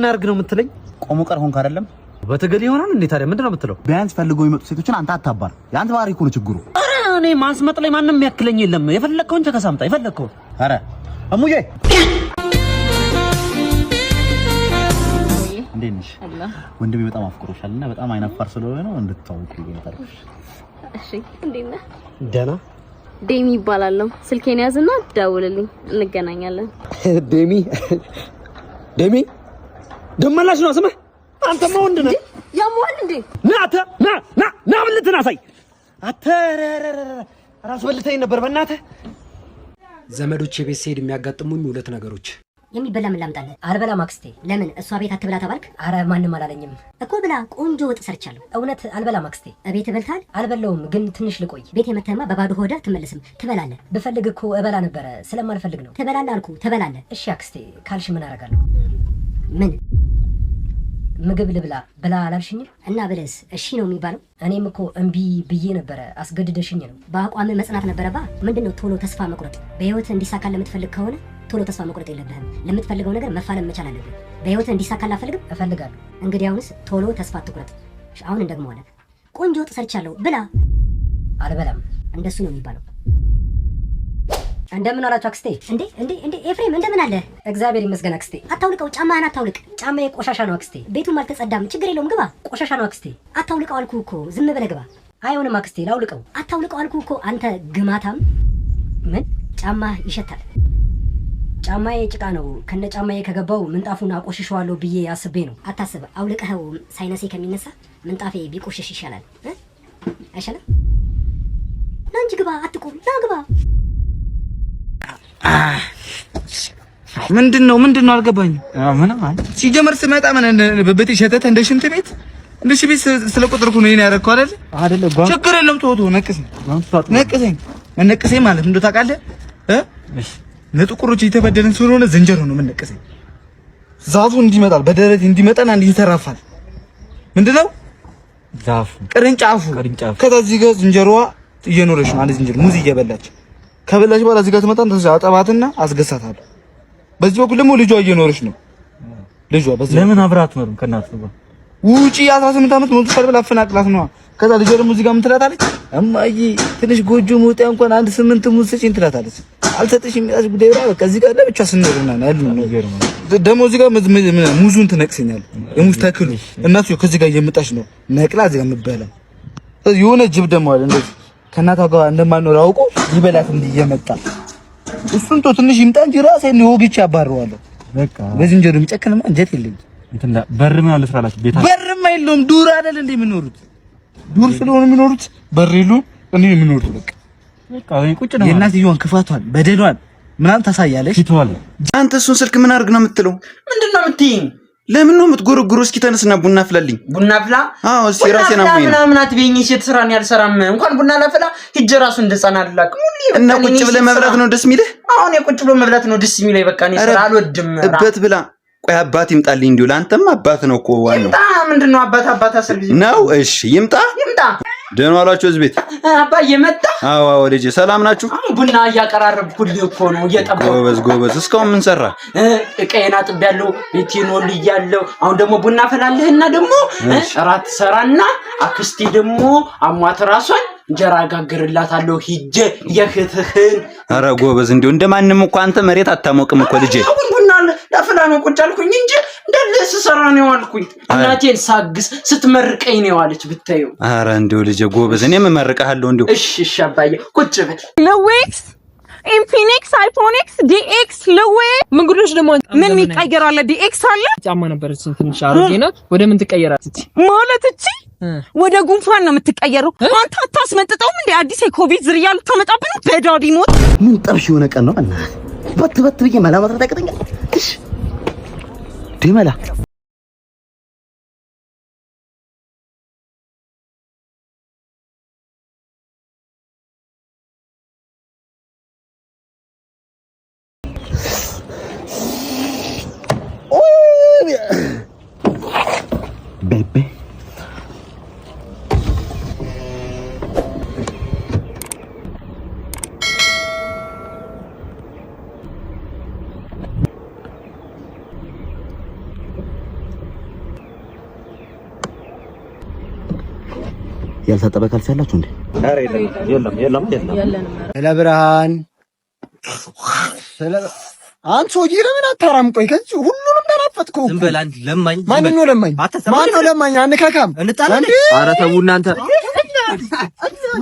ምን አርግ ነው የምትለኝ? ቆሞ ቀር ሆንክ አይደለም በተገል ይሆናል እንዴ? ታዲያ ምንድነው የምትለው? ቢያንስ ፈልገው የሚመጡ ሴቶችን አንተ አታባር። ያንተ ባህሪ እኮ ነው ችግሩ። ኧረ እኔ ማስመጥ ላይ ማንንም ያክለኝ የለም። የፈለከውን ተከሳምጣ የፈለከውን። ኧረ እሙዬ እንዴት ነሽ? ወንድሜ በጣም አፍቅሮሻልና በጣም አይናፋር ስለሆነ ነው እንድትታወቁ ይገኛል። እሺ እንዴት ነህ? ደህና ዴሚ ይባላል። ስልኬን ያዝና ደውልልኝ እንገናኛለን። ዴሚ ደመላሽ ነው ስማ። አንተማ ወንድ ነህ ያሟል እንዴ? ና ብልትና ሳይ ራስ በልተኝ ነበር በእናትህ። ዘመዶቼ ቤት ስሄድ የሚያጋጥሙኝ ሁለት ነገሮች። የሚበላ ምን ላምጣልህ? አልበላም አክስቴ። ለምን እሷ ቤት አትብላ ተባልክ? አረ ማንንም አላለኝም እኮ ብላ። ቆንጆ ወጥ ሰርቻለሁ። እውነት አልበላም አክስቴ። እቤት በልታል? አልበላውም፣ ግን ትንሽ ልቆይ። ቤት የመተማ በባዶ ሆዳ ትመለስም ትበላለህ። ብፈልግ እኮ እበላ ነበረ፣ ስለማልፈልግ ነው። ትበላለህ አልኩ፣ ትበላለህ። እሺ አክስቴ ካልሽ ምን አደርጋለሁ? ምን ምግብ ልብላ ብላ አላልሽኝም? እና ብለስ እሺ ነው የሚባለው? እኔም እኮ እምቢ ብዬ ነበረ፣ አስገድደሽኝ ነው። በአቋም መጽናት ነበረባ። ምንድነው ቶሎ ተስፋ መቁረጥ? በህይወት እንዲሳካ ለምትፈልግ ከሆነ ቶሎ ተስፋ መቁረጥ የለብህም። ለምትፈልገው ነገር መፋለም መቻል አለብህ። በህይወት እንዲሳካ አልፈልግም? እፈልጋለሁ። እንግዲህ አሁንስ ቶሎ ተስፋ አትቁረጥ። አሁን እንደግመዋለን። ቆንጆ ወጥ ሰርቻለሁ ብላ። አልበላም። እንደሱ ነው የሚባለው። እንደምን አላችሁ አክስቴ? እንዴ ኤፍሬም እንደምን አለ? እግዚአብሔር ይመስገን አክስቴ። አታውልቀው፣ ጫማህን አታውልቅ። ጫማዬ ቆሻሻ ነው አክስቴ። ቤቱም አልተጸዳም። ችግር የለውም ግባ። ቆሻሻ ነው አክስቴ። አታውልቀው አልኩህ እኮ፣ ዝም ብለህ ግባ። አይሆንም አክስቴ፣ ላውልቀው። አታውልቀው አልኩህ እኮ አንተ ግማታም። ምን ጫማህ ይሸታል? ጫማዬ ጭቃ ነው። ከነ ጫማዬ ከገባው ምንጣፉን አቆሽሸዋለሁ ብዬ አስቤ ነው። አታስብ፣ አውልቀኸው ሳይነሴ ከሚነሳ ምንጣፌ ቢቆሽሽ ይሻላል። አይሻልም? ና እንጂ ግባ፣ አትቁም። ና ግባ። ምንድነው አልገባኝም። ምንም ሲጀመር ስመጣ ምን በቤት ሸተተ እንደ ሽንት ቤት እንደ ሽንት ቤት ስለቆጠርኩ ነው ያደረኩት አይደል? ችግር የለም ተወው። ነቅሰኝ ማለት እንደው ታውቃለህ እሺ ለጥቁሮች የተበደለን ስለሆነ ዝንጀሮ ነው የምንነቀሰኝ። ዛፉ እንዲመጣል በደረት እንዲመጣና እንዲተራፋል። ምንድነው ዛፉ? ቅርንጫፉ። ከዚህ ጋር ዝንጀሮዋ እየኖረች ነው። አንድ ዝንጀሮ ሙዝ እየበላች ከበላች በኋላ እዚህ ጋር ትመጣና አጠባትና አስገሳታለሁ። በዚህ በኩል ደግሞ ልጇ እየኖረች ነው። ልጇ በዚህ ለምን አብራት ነው ከናት ነው ውጪ 18 ዓመት ሞልቶ ካልበላ አፈናቅላት ነው። ከዛ ልጇ ደግሞ እዚህ ጋር ምን ትላታለች? እማዬ ትንሽ ጎጆ ሞጣ እንኳን አንድ 8 ሙዝ ስጪኝ ትላታለች። አልሰጥሽም ያዝ ጉዳይ ነው። በቃ እዚህ ጋር ለብቻ ስንኖርና ያለው ነው። ደግሞ እዚህ ጋር ሙዙን ትነቅሰኛለህ። የሙዝ ተክሉ እናቱ ከዚህ ጋር እየመጣች ነው ነቅላ እዚህ ጋር የምትበላ። የሆነ ጅብ ደግሞ አለ እንደዚህ ከእናቷ ጋር እንደማኖር አውቆ ይበላት እንዲህ እየመጣ እሱን ቶ ትንሽ ይምጣ እንጂ ራሴን ወግቼ አባረዋለሁ። በቃ በዝንጀሮ የሚጨክንማ እንጀት የለኝም። እንትና በርም ያለ ስራላችሁ ቤታ በርም የለውም። ዱር አይደል እንዴ የሚኖሩት? ዱር ስለሆነ የሚኖሩት በር የለውም። እኔ የሚኖሩት በቃ ወይ ቁጭ ነው። የእናትየዋን ክፋቷን በደሏን ምናምን ታሳያለሽ። ይተዋል። አንተ እሱን ስልክ ምን አድርግ ነው የምትለው? ምንድነው የምትይኝ? ለምን ነው የምትጎረጉሩ? እስኪ ተነስና ቡና ፍላልኝ። ቡና ፍላ? አዎ እስኪ ራሴን አሞኝ ነው። ምናምን አትበይኝ። ሴት ስራን ያልሰራም እንኳን ቡና ላፍላ ሂጅ ራሱ እንደጻና አላክ እና ቁጭ ብለህ መብላት ነው ደስ የሚልህ? አሁን የቁጭ ብሎ መብላት ነው ደስ የሚለኝ። በቃ እኔ ስራ አልወድም። እበት ብላ። ቆይ አባት ይምጣልኝ። እንዲሁ ለአንተም አባት ነው እኮ ዋናው። ይምጣ። ምንድነው አባት አሰልኝ ነው? እሺ ይምጣ። ደህና ዋላችሁ እዚህ ቤት? አባዬ መጣ? አዎ ልጄ ሰላም ናችሁ? ቡና እያቀራረብኩልህ እኮ ነው እየጠበኩ። ጎበዝ። እስካሁን ምን ሰራ? እቀየና ጥብያለሁ፣ ቤቴን ወልያለሁ። አሁን ደግሞ ቡና ፈላለህና ደግሞ እራት ሰራና አክስቴ ደግሞ አሟት ራሷን እንጀራ ጋግርላታለሁ ሂጄ የህትህን። ኧረ ጎበዝ፣ እንደው እንደማንም እኮ አንተ መሬት አታሞቅም እኮ ልጄ። ቡና ላፍላ ነው ቁጭ አልኩኝ እንጂ እንደለ ስሰራ ነው ያልኩኝ። እናቴን ሳግስ ስትመርቀኝ ነው ያለች ብታዩ። ኧረ እንደው ልጄ ጎበዝ፣ እኔም እመርቅሃለሁ እንደው። እሺ አባዬ ቁጭ በል። ለዌክስ ኢንፊኒክስ አይፎኒክስ ዲኤክስ መንገዶች ደግሞ ምን ይቀየራል? ዲኤክስ አለ። ጫማ ነበረች ትንሽ አሮጌ ናት። ወደ ምን ትቀየራለች ማለት እቺ? ወደ ጉንፋን ነው የምትቀየረው። አንተ አታስመጥጠውም እንዴ? አዲስ የኮቪድ ዝርያ ልታመጣብን በዳዲ ሞት። ምን ጠብሽ የሆነ ቀን ነው እና በት ብዬ መላማት ታቀጠኛል። እሺ ደመላ bebé. ያልታጠበ ካልሲ ያላችሁ እንዴ? ኧረ የለም። ለብርሃን አንተ ሰውዬ ለምን አታራም? ቆይ ከዚህ ሁሉንም ተናፈጥኩ። ዝም በል አንድ ለማኝ። ማን ነው ለማኝ? አንካካም። ኧረ ተው እናንተ።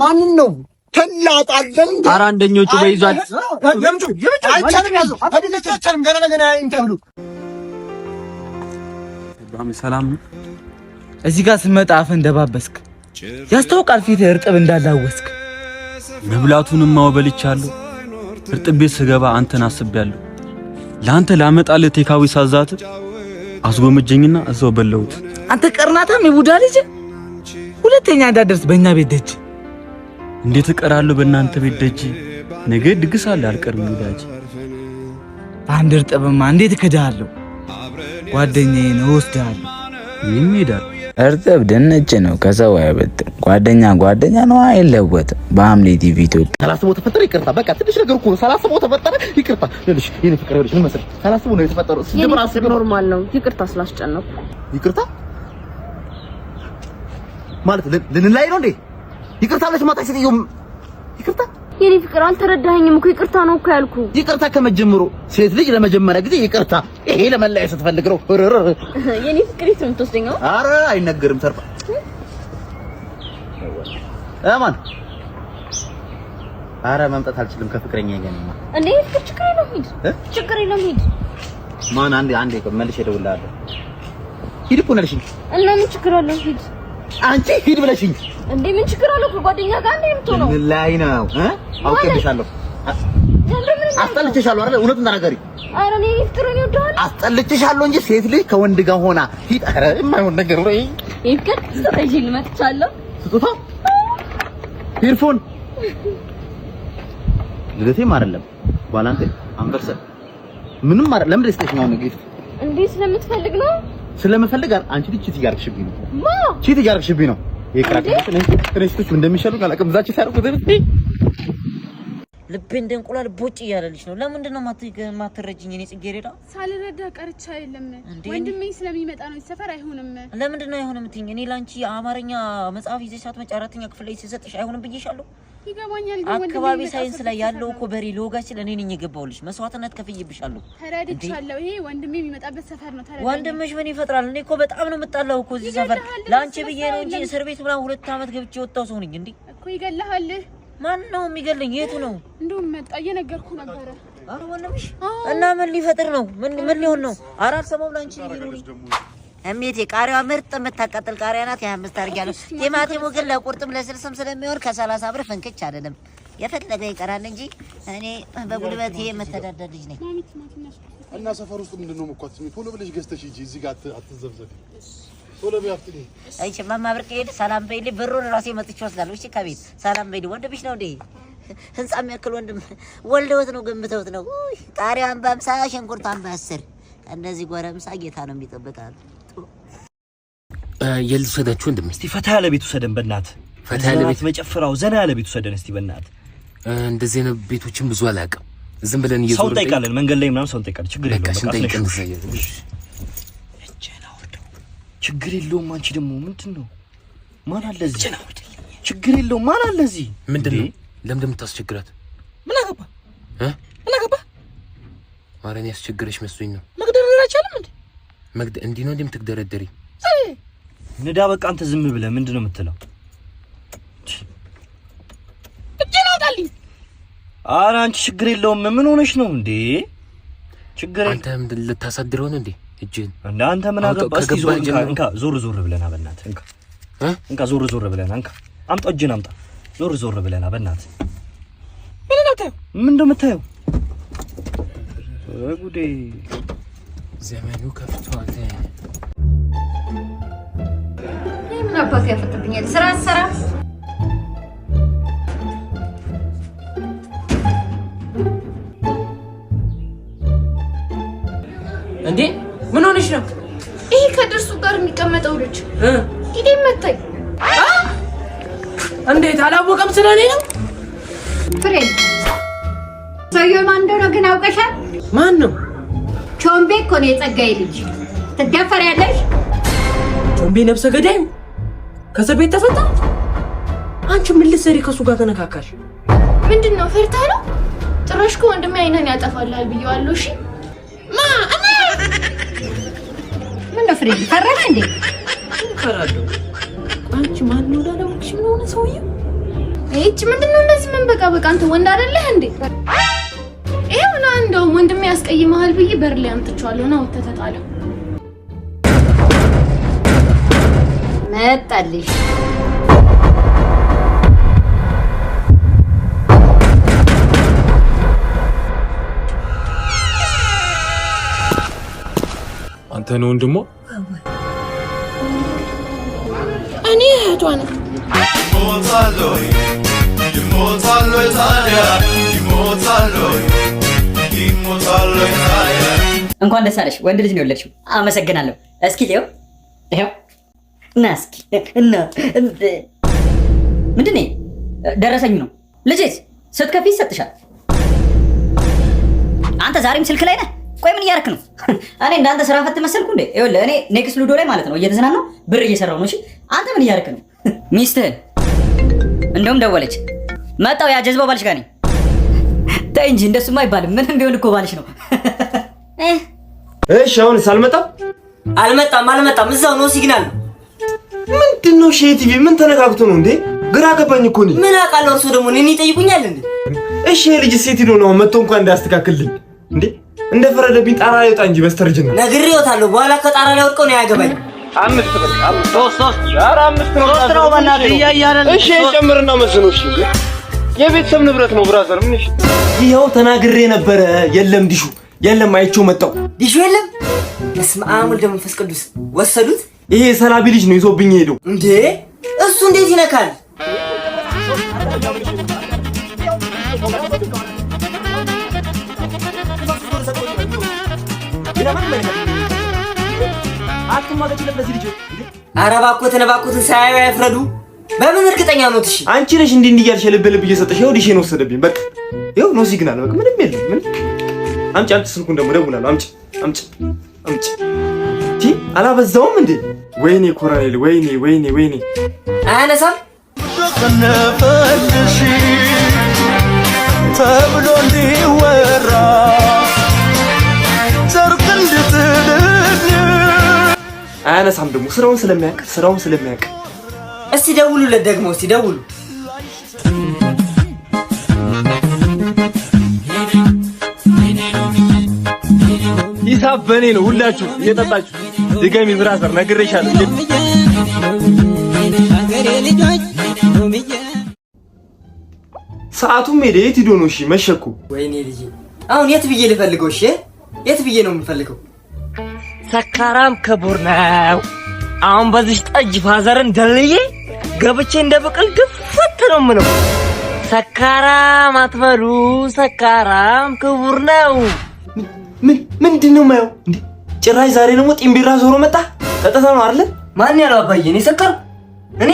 ማን ነው ተላጣለን? ኧረ አንደኞቹ በይዟል። ሰላም። እዚህ ጋር ስመጣ አፈ እንደባበስክ ያስታውቃል። ፊትህ እርጥብ እንዳላወስክ። መብላቱንም ማወበልቻለሁ። እርጥብ ቤት ስገባ አንተን አስቤያለሁ። ለአንተ ላመጣልህ ቴካዊ ሳዛት አስጎመጀኝና እዛው በለውት። አንተ ቀርናታም የቡዳ ልጅ ሁለተኛ እንዳደርስ በእኛ ቤት ደጅ። እንዴት እቀራለሁ በእናንተ ቤት ደጅ? ነገ ድግስ አለ አልቀርም ወዳጅ። አንድ እርጥብማ እንዴት እከዳለሁ? ጓደኛዬ ነው ወስዳለሁ። ይሄዳል። እርጥብ ድንች ነው ከሰው አይበልጥም። ጓደኛ ነው አይለወጥም። በሐምሌ ቲቪ ኢትዮጵያ። ሳላስበው ተፈጠረ ይቅርታ። በቃ ትንሽ ነገር እኮ ነው። ሳላስበው ተፈጠረ ይቅርታ። ልልሽ የኔ ፍቅር ልልሽ ምን መሰለሽ፣ ሳላስበው ነው የተፈጠረው። ሲጀምር አስበው ኖርማል ነው። ይቅርታ ስላስጨነኩ። ይቅርታ ማለት ልንላይ ነው እንዴ? ይቅርታ ብለሽ ማጣሽ ስትዩ ይቅርታ። የኔ ፍቅር አልተረዳኸኝም እኮ ይቅርታ ነው እኮ ያልኩ። ይቅርታ ከመጀመሩ ሴት ልጅ ለመጀመሪያ ጊዜ ይቅርታ። ይሄ ለመለያየት ስትፈልግ ነው። የኔ ፍቅር የት ነው የምትወስደኛው? ኧረ አይነገርም። ተርፋ አማን ኧረ መምጣት አልችልም ከፍቅረኛዬ ጋር ነው እንዴ? ችግር የለውም ሂድ። ችግር የለውም ሂድ። ማን አንዴ መልሼ እደውልልሃለሁ። ሂድ እኮ ነው ያልሽኝ። እና ምን ችግር አለው? ሂድ አንቺ ሂድ ብለሽኝ እንዴ? ምን ችግር አለው? ከጓደኛ ጋር እንዴ የምትሆነው? ላይ ነው አውቄብሻለሁ። አስጠልቼሻለሁ አይደል? እውነቱን ተናገሪ። ኧረ እኔ ፍቅርን ይወዳል። አስጠልቼሻለሁ እንጂ ሴት ልጅ ከወንድ ጋር ሆና ሂድ። ኧረ የማይሆን ነገር ነው ይሄ። ይፍቀድ ስትረጂኝ መጥቻለሁ። ስጦታ ሄድፎን ልደቴም አይደለም ባላንቴ አንቨርሰሪ ምንም አይደለም። ለምን ደስተኛ ነው ጊፍት እንዴ? ስለምትፈልግ ነው? ስለምፈልግ አንቺ ልጅ ቺት እያደረግሽብኝ ነው። ቺት እያደረግሽብኝ ነው። የክራክራክ እኔ እንደሚሻሉ ካላቀም ዛች ሳይርቁት ልቤ እንደ እንቁላል ቦጭ እያለልሽ ነው። ለምንድን ነው ማትረጂኝ? እኔ ጽጌረዳ ሳልረዳ ቀርቻ አይደለም ወንድሜ ስለሚመጣ ነው። ሰፈር አይሆንም። ለምንድን ነው አይሆንም ትይኝ? እኔ ላንቺ የአማርኛ መጽሐፍ ይዘሽ ሳትመጪ አራተኛ ክፍል ላይ ሲሰጥሽ አይሆንም ብዬሻለሁ። ይገባኛል። አካባቢ ሳይንስ ላይ ያለው እኮ በሬ ሎጋችን እኔ ነኝ የገባውልሽ። መስዋዕትነት ከፍዬብሻለሁ። ተረድቻለሁ። ይሄ ወንድሜ የሚመጣበት ሰፈር ነው። ተረድቻለሁ። ወንድምሽ ምን ይፈጥራል? እኔ እኮ በጣም ነው የምጣላው እኮ እዚህ ሰፈር። ላንቺ ብዬ ነው እንጂ እስር ቤት ምናምን 2 ዓመት ገብቼ ወጣው ሰው ነኝ እንዴ እኮ። ይገላል። ማን ነው የሚገለኝ? የቱ ነው? እንደውም መጣ እየነገርኩ ነበረ። አረ ወንድምሽ እና ምን ሊፈጥር ነው? ምን ሊሆን ነው? አራት ሰሞን ላንቺ ይሉኝ እሜቴ ቃሪያዋ ምርጥ የምታቃጥል ቃሪያ ናት። 25 አድርጊያለሁ። ቲማቲሙ ግን ለቁርጥም ለስልስም ስለሚሆን ከ30 ብር ፍንክች አይደለም። የፈለገ ይቀራል እንጂ እኔ በጉልበቴ የምተዳደር ልጅ ነኝ። እና ሰፈር ውስጥ ምንድነው መኳት? ቶሎ ብለሽ ገዝተሽ ሂጂ። እዚህ ጋር አትዘብዘቢ። ቶሎ ቢያፍጥኝ። እሺ ማማ ብርቅ ሄድ ሰላም በይልኝ። ብሩን ራሴ መጥቼ ወስዳለሁ። እሺ ከቤት ሰላም በይልኝ። ወንድምሽ ነው እንዴ? ህንጻ የሚያክል ወንድም ወልደውት ነው ገምተውት ነው። ቃሪያዋን በ50 ሽንኩርቷን በ10 እነዚህ ጎረምሳ ጌታ ነው የሚጠብቃሉ። የልሰዳችሁ ወንድም እስቲ ፈታ ያለ ቤት ወሰደን በእናትህ። ፈታ ያለ ቤት መጨፈራው ዘና ያለ ቤት ወሰደን እስቲ በእናትህ። እንደዚህ አይነት ቤቶችን ብዙ አላውቅም። ዝም ብለን እየዞርን ሰው እንጠይቃለን። መንገድ ላይ ምናምን ሰው እንጠይቃለን። ችግር የለውም። አንቺ ደግሞ ምንድን ነው? ማን አለ እዚህ? ችግር የለውም። ማን አለ እዚህ? ምንድን ነው? ለምን የምታስቸግራት? ምን አገባ? ምን አገባ? ማረኝ ያስቸግረሽ መስሎኝ ነው። መግደርደር አይቻልም እንዴ? እንዲህ ነው እንደምትደረደሪ ንዳ። በቃ አንተ ዝም ብለህ ምንድነው የምትለው? እጄን አውጣልኝ። ኧረ አንቺ ችግር የለውም። ምን ሆነሽ ነው እንዴ? ችግር አንተ ምን ልታሳድረው ነው እንዴ? እጄን እንደ አንተ ምን አገባ? እስኪ እንካ ዞር ብለና በእናትህ እንካ ዞር ብለና እንካ አምጣ፣ እጄን አምጣ። ዞር ብለና በእናትህ ምንድነው የምታየው? ጉዴ ዘመኑ ከፍቷል። ምን አባቱ ያፈጥብኛል? ስራ ሰራ እንዴ? ምን ሆነሽ ነው? ይሄ ከድርሱ ጋር የሚቀመጠው ልጅ ኢዴ መጣይ። እንዴት አላወቀም ስለኔ ነው? ፍሬን ሰውዬው ማን እንደሆነ ግን አውቀሻል? ማን ነው? ቾምቤ እኮ ነው የጸጋዬ ልጅ። ትደፈሪያለሽ? ቾምቤ ነፍሰ ገዳይ ከእስር ቤት ተፈታ። አንቺ ምን ልትሰሪ ከሱ ጋር ተነካካሽ? ምንድነው ፈርታ ነው? ጭራሽ ከወንድሜ አይነን ያጠፋልሃል ብየዋለሁ። እሺ እኔ ምን ነው ፍሬድ ፈራሽ እንዴ? ፈራለሁ። አንቺ ማን ነው ዳለውሽ? ምን ሆነ ሰውዬው? እቺ ምንድነው እንደዚህ ምን በቃ አንተ ወንድ አይደለህ እንዴ? ይሄው ነው እንደው ወንድሜ ያስቀይመሃል ብዬ በር ላይ አምጥቻለሁ ነው ተተጣለ መጣልሽ። አንተ ነው ወንድሞ? እኔ እህቷ ነኝ። እንኳን ደስ አለሽ፣ ወንድ ልጅ ነው የወለድሽው። አመሰግናለሁ። እስኪ ይኸው እና እስኪ እና ምንድን ነው ደረሰኝ ነው ልጄስ፣ ስትከፊ ይሰጥሻል። አንተ ዛሬም ስልክ ላይ ነህ? ቆይ ምን እያደረክ ነው? እኔ እንዳንተ ስራ ፈት መሰልኩ እንዴ? ይኸውልህ እኔ ኔክስት ሉዶ ላይ ማለት ነው እየተዝናናሁ ብር እየሰራሁ ነው። እሺ አንተ ምን እያደረክ ነው? ሚስትህን እንደውም ደወለች። መጣሁ ያ ጀዝባው ባልሽ ጋር ነኝ። ተይ እንጂ እንደሱማ አይባልም። ምንም ቢሆን እኮ ባልሽ ነው። እሺ አሁንስ አልመጣም? አልመጣም። እዛው ነው ሲግናል። ምንድነው ሼቲቪ? ምን ተነካክቶ ነው እንዴ? ግራ ገባኝ እኮ ነኝ። ምን አውቃለሁ? እርሶ ደግሞ እኔን ይጠይቁኛል እንዴ? እሺ ልጅ ሴት ነው መጥቶ እንኳን እንዳያስተካክልልኝ እንዴ? እንደፈረደብኝ ጣራ ይወጣ እንጂ በስተርጅና ነግሬዎታለሁ። በኋላ ከጣራ ላይ ወድቀው ነው ያገባኝ። አምስት ነው በእናትህ እያያረን። እሺ ጨምርና መስኖ። እሺ የቤተሰብ ንብረት ነው ብራዘር። ምን እሺ ይኸው ተናግሬ ነበረ። የለም ዲሹ የለም። አይቼው መጣው። ዲሹ የለም። በስመ አብ ወልድ መንፈስ ቅዱስ። ወሰዱት። ይሄ ሰላቢ ልጅ ነው ይዞብኝ ሄደው። እንዴ እሱ እንዴት ይነካል? ኧረ እባክዎትን ሳያዩ አይፍረዱ። በምን እርግጠኛ ኖት? እሺ አንቺ ነሽ እንዲህ እያልሽ ልብ እየሰጠሽ ይኸው ዲሼን ወሰደብኝ። በቃ ይኸው ኖ ሲግናል። በቃ ምንም የለም። ምን አምጪ ስልኩን ደግሞ እደውላለሁ። አምጪ አላበዛውም እንዴ? ወይኔ ኮራኔል፣ ወይኔ አያነሳም ተነፈልሽ ተብሎ እንዲወራ ዘርቅ እንድትልኝ አያነሳም። ደግሞ ስራውን ስለሚያውቅ እስቲ ደውሉለት። ደግሞ እስቲ ደውሉ። ሂሳብ በኔ ነው። ሁላችሁ እየጠጣችሁ ድገሚ ብራዘር፣ ነግሬሻለሁ። ሰዓቱም ሄደ። የት ሂዶ ነው? እሺ መሸኩ። ወይኔ ልጄ አሁን የት ብዬ ልፈልገው? እሺ የት ብዬ ነው የምፈልገው? ሰካራም ክቡር ነው። አሁን በዚህ ጠጅ ፋዘርን ደልዬ ገብቼ እንደ ብቅል ድፍት ነው የምለው። ሰካራም አትበሉ፣ ሰካራም ክቡር ነው። ምንድን ነው የማየው እንዴ? ጭራሽ ዛሬ ደግሞ ጢምቢራ ዞሮ መጣ። ጠጥታ ነው አይደል? ማን ያለው አባዬ? እኔ ሰከርኩ? እኔ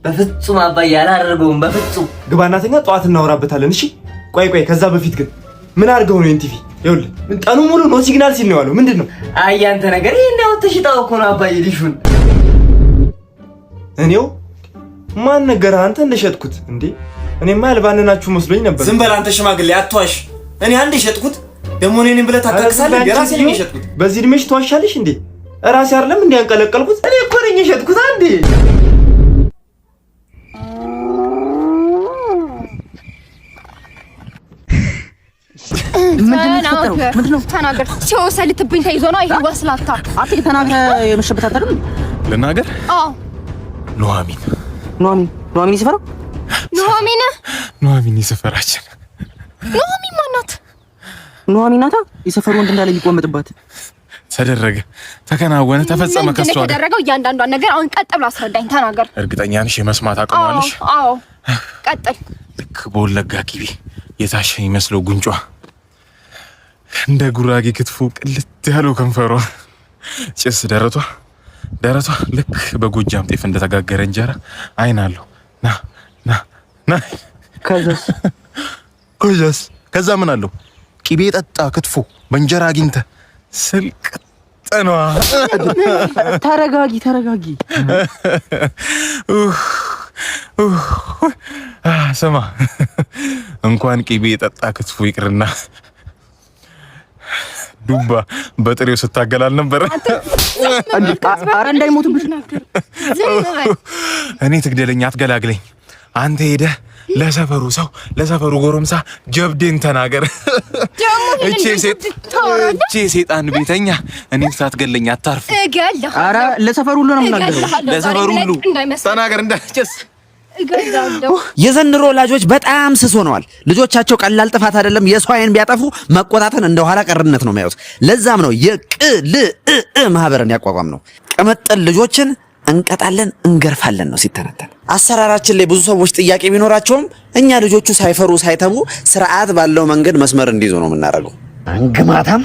በፍጹም አባዬ አላደርገውም። በፍጹም ግባና ተኛ፣ ጠዋት እናወራበታለን። እሺ ቆይ ከዛ በፊት ግን ምን አድርገው ነው ኢንቲቪ? ይኸውልህ ቀኑ ሙሉ ኖ ሲግናል ሲል ነው ያለው። ምንድን ነው? አይ ያንተ ነገር ይሄን ያው ተሽጣው እኮ ነው አባዬ ዲሹን። እኔው ማን ነገር አንተ እንደሸጥኩት እንዴ? እኔማ ያልባንናችሁ መስሎኝ ነበር። ዝም በል አንተ ሽማግሌ አትዋሽ። እኔ አንድ የሸጥኩት ደግሞ እኔን ብለህ ታካክሳለህ። የራሴ ነኝ የሸጥኩት። በዚህ እድሜሽ ትዋሻለሽ እንዴ? ራሴ አይደለም እንዴ ያንቀለቀልኩት? እኔ እኮ ነኝ የሸጥኩት። አንዴ ምንድነው? ተናገር። ሲወሰልትብኝ ተይዞ ነው ይሄ ወስላታ። አጥቂ ተናገር። የመሸበት አይደለም ልናገር? አዎ ኑሐሚን ይሰፈራው። ኑሐሚን ይሰፈራችን። ኑሐሚን ማናት? ኑሐሚን ናታ። የሰፈሩ ወንድ እንዳለ የሚቆመጥባት ተደረገ፣ ተከናወነ፣ ተፈጸመ። ከሷ ጋር ተደረገው እያንዳንዷን ነገር አሁን ቀጥ ብሎ አስረዳኝ። ተናገር። እርግጠኛ ነሽ የመስማት አቅም አለሽ? አዎ ቀጥል። ልክ በወለጋ ቂቤ የታሸ ይመስለው ጉንጯ፣ እንደ ጉራጌ ክትፎ ቅልት ያለው ከንፈሯ፣ ጭስ ደረቷ ልክ በጎጃም ጤፍ እንደተጋገረ እንጀራ አይን አለው። ና ከዛ ምን አለው? ቂቤ ጠጣ ክትፎ በእንጀራ አግኝተ ስልቅጠኗ። ተረጋጊ። ስማ እንኳን ቅቤ የጠጣ ክትፎ ይቅርና ዱባ በጥሬው ስታገላል ነበር። ኧረ እንዳይሞቱብሽ እኔ ትግደለኝ አትገላግለኝ። አንተ ሄደህ ለሰፈሩ ሰው ለሰፈሩ ጎረምሳ ጀብዴን ተናገር። እቺ ሴጣን ቤተኛ እኔን ሳትገለኝ አታርፍ። ኧረ ለሰፈሩ ሁሉ ነው የምናገረው። ለሰፈሩ ሁሉ ተናገር እንዳትጨስ። የዘንድሮ ወላጆች በጣም ስስ ሆነዋል። ልጆቻቸው ቀላል ጥፋት አይደለም የሰው አይን ቢያጠፉ መቆጣትን እንደ ኋላ ቀርነት ነው የሚያዩት። ለዛም ነው የቅል ማህበርን ያቋቋም ነው። ቅምጥል ልጆችን እንቀጣለን እንገርፋለን ነው ሲተነተን። አሰራራችን ላይ ብዙ ሰዎች ጥያቄ ቢኖራቸውም እኛ ልጆቹ ሳይፈሩ ሳይተቡ ስርዓት ባለው መንገድ መስመር እንዲይዙ ነው የምናደርገው። አንግማታም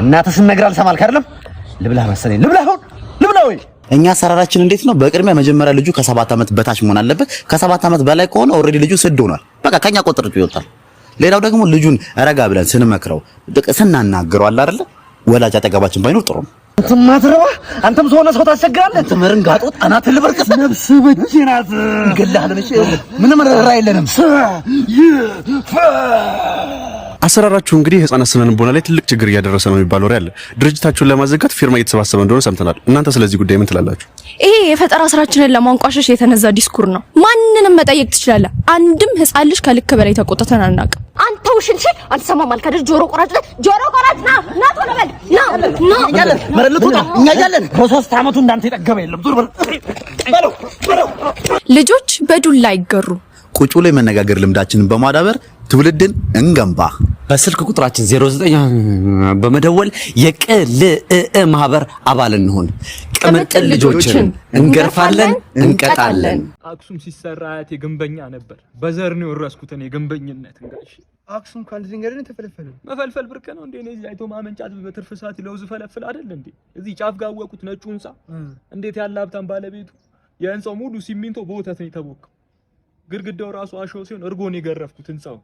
እናትህ ስነግር አልሰማልክ አይደለም? ልብላ መሰለኝ ልብላ ወይ እኛ አሰራራችን እንዴት ነው? በቅድሚያ መጀመሪያ ልጁ ከ7 ዓመት በታች መሆን አለበት። ከ7 ዓመት በላይ ከሆነ ኦሬዲ ልጁ ስድ ሆኗል። በቃ ከኛ ቁጥር ይወጣል። ሌላው ደግሞ ልጁን ረጋ ብለን ስንመክረው ስናናግረው አለ አይደለ? ወላጅ አጠገባችን ባይኖር ጥሩ ነው። አንተም ማትረባ አንተም ሆነ ሰው ታስቸግራለህ። ትመርን ጋጦት አናት ልበርቀስ ነፍስ በጅናት ገላህለሽ ምንም ረራ የለንም። አሰራራችሁ እንግዲህ ህፃናት ስነ ልቦና ላይ ትልቅ ችግር እያደረሰ ነው የሚባል ወሬ አለ። ድርጅታችሁን ለማዘጋት ፊርማ እየተሰባሰበ እንደሆነ ሰምተናል። እናንተ ስለዚህ ጉዳይ ምን ትላላችሁ? ይሄ የፈጠራ ስራችንን ለማንቋሸሽ የተነዛ ዲስኩር ነው። ማንንም መጠየቅ ትችላለህ። አንድም ህፃን ልጅ ከልክ በላይ ተቆጥተን አናውቅም። አንተ ውሽልሽ አልሰማም አልክ አይደል? ጆሮ ቆራጭ ና ቶሎ በል ና ያለን መረለቱ እኛ ያለን በ3 አመቱ እንዳንተ የጠገበ የለም። ዙር በለው ልጆች በዱላ አይገሩ። ቁጭ ላይ መነጋገር ልምዳችንን በማዳበር ትውልድን እንገንባ። በስልክ ቁጥራችን 09 በመደወል የቅል ማህበር አባል እንሁን። ቅምጥል ልጆችን እንገርፋለን እንቀጣለን። አክሱም ሲሰራ አያቴ ግንበኛ ነበር። በዘር ነው የወረስኩት እኔ ግንበኝነት። እንጋሽ አክሱም ካለ ድንጋይ ነው ተፈለፈለ። መፈልፈል ብርቅ ነው እንዴ? እዚህ አይቶ ማመንጫት በትርፍ ሰዓት ለውዝ ፈለፍል አይደል እንዴ? እዚህ ጫፍ ጋር ወቁት ነጩ ህንጻ እንዴት ያለ ሀብታም ባለቤቱ የህንጻው ሙሉ ሲሚንቶ በወተት ነው የተቦከው። ግድግዳው ራሱ አሸው ሲሆን እርጎን የገረፍኩት ህንጻው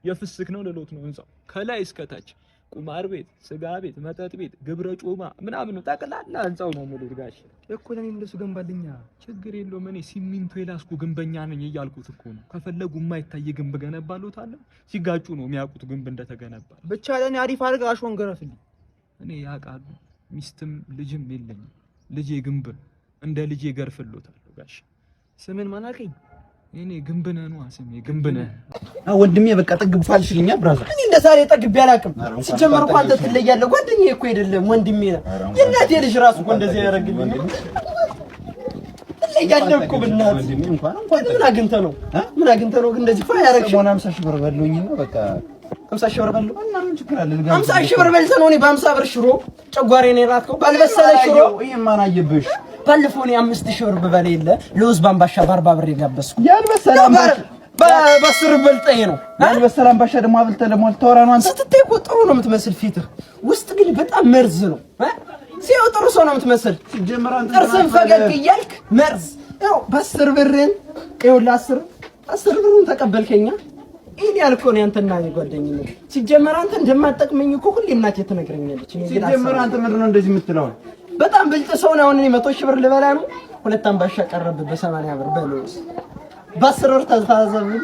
የፍስክ ነው ለሎት ነው ህንጻው ከላይ እስከ ታች ቁማር ቤት፣ ስጋ ቤት፣ መጠጥ ቤት፣ ግብረ ጮማ ምናምን ጠቅላላ ህንጻው ነው ሙሉ ድጋሽ እኮ ለኔ እንደሱ ገንባልኛ ችግር የለውም። እኔ ሲሚንቶ የላስኩ ግንበኛ ነኝ እያልኩት እኮ ነው። ከፈለጉ የማይታይ ግንብ ገነባሎታለሁ። ሲጋጩ ነው የሚያውቁት ግንብ እንደተገነባ። ብቻ ለኔ አሪፍ አድርገህ አሸዋን ገረፍልኝ። እኔ ያውቃሉ ሚስትም ልጅም የለኝም። ልጄ ግንብ እንደ ልጄ ገርፍሎታለሁ ጋሽ። ስምን ማን አልከኝ? እኔ ግንብነህ ነው ስሜ ግንብነህ። ወንድሜ በቃ ጠግብ ፋልሽልኛ ብራዘር። እኔ እንደ ዛሬ ጠግቤ አላውቅም። ሲጀመር እንኳን አንተ ትለያለህ። ጓደኛዬ እኮ አይደለም ወንድሜ ነው። የእናቴ ልጅ ራሱ እኮ እንደዚህ ያደርግልኝ። ትለያለህ እኮ ብናት ወንድሜ እንኳን ምን አግኝተህ ነው ግን እንደዚህ ፋ ያደርግሽ? 50 ሺህ ብር በሉኝ ነው በቃ 50 ሺህ ብር በሉ እና ምን ችግር አለ? 50 ሺህ ብር በልተህ ነው እኔ በ50 ብር ሽሮ ጨጓራዬን የራትከው ባልበሰለ ሽሮ። ይሄ ማን አየብሽ? ባለፈው እኔ 5000 ብር በበለ የለ ለውዝ ባምባሻ በ40 ብር የጋበስኩ ያልበሰለ አምባሻ በ10 በልጠኝ ነው። ያልበሰለ አምባሻ ደግሞ አብልተህ ደግሞ ልታወራ ነው አንተ። ስትታይ እኮ ጥሩ ነው የምትመስል ፊትህ ውስጥ ግን በጣም መርዝ ነው። ሲያው ጥሩ ሰው ነው የምትመስል። ሲጀመር አንተ ጥርስን ፈገግ እያልክ መርዝ ያው በ10 ብርን ይኸው ለ10 ብሩን ተቀበልከኛ። ይሄን ያልከው ነው አንተና እኔ ጓደኝነት። ሲጀመር አንተ እንደማትጠቅመኝ እኮ ሁሌ እናቴ ትነግረኛለች። ሲጀመር አንተ ምንድን ነው እንደዚህ የምትለው? በጣም ብልጥ ሰው ነው። እኔ 100 ሺህ ብር ልበላ ነው። 2 አምባሻ ቀረብ በ80 ብር በለውስ በ10 ብር ተዛዘብኝ።